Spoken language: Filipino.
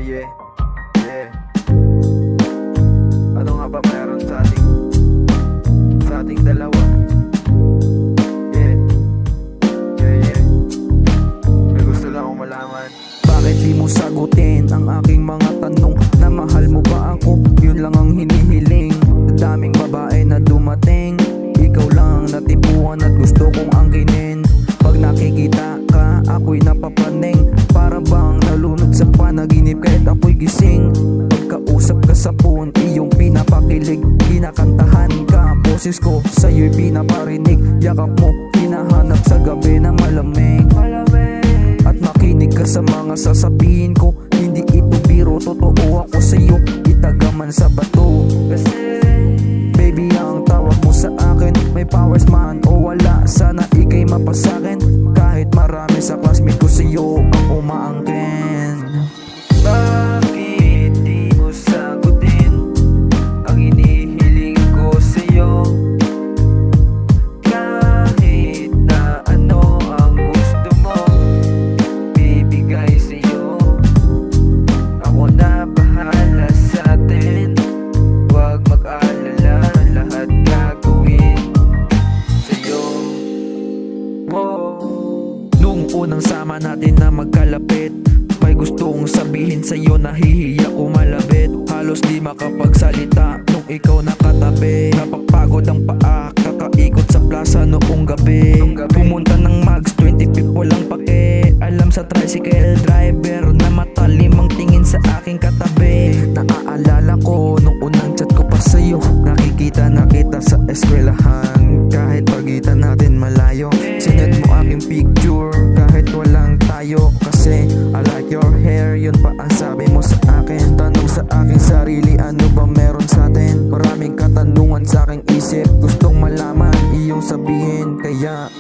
yeah, yeah. Ano nga ba meron sa ating dalawa? Yeah, yeah, yeah. May gusto lang akong malaman. Bakit di mo sagutin ang aking mga tanong? Na mahal mo ba ako? Yun lang ang hinihiling. Sa daming babae na dumating, ikaw lang natipuan at gusto kong angkinin. Pag nakikita ka, ako'y napapraning. Para bang nalunod sa panaginip kahit ako'y gising. Pagkausap ka sa phone, iyong pinapakilig. Kinakantahan ka, boses ko sa'yo'y pinaparinig. Yakap mo, hinahanap sa gabi na malamig. At makinig ka sa mga sasabihin ko. Hindi ito biro, totoo ako sa'yo. Itagaman sa bato. Baby, ang tawag mo sa akin, may powers man o wala, sana ika'y mapasakin. Kahit marami sa classmate ko sa'yo ang umaangkin. Bakit di mo sagutin ang hinihiling ko sa'yo? Kahit na ano ang gusto mo bibigay sa'yo. Ako na bahala sa'tin, huwag mag-alala, lahat gagawin sa'yo. Nung unang sama natin na magkalapit, may gustong sabihin sa'yo, nahihiya ko malabit. Halos di makapagsalita nung ikaw nakatabi. Napapagod ang paa, kakaikot sa plaza noong gabi. Pumunta ng Mags, 25 walang pake. Alam sa tricycle driver na matalim ang tingin sa aking katabi. Naaalala ko nung unang chat ko pa sa'yo. Nakikita na kita sa eskwelahan, kahit pagitan natin malayo. Sinet mo aking picture kahit walang tayo. Kasi I like your hair, yun pa ang sabi mo sa akin. Tanong sa aking sarili, ano ba meron sa atin? Maraming katanungan sa aking isip, gustong malaman iyong sabihin. Kaya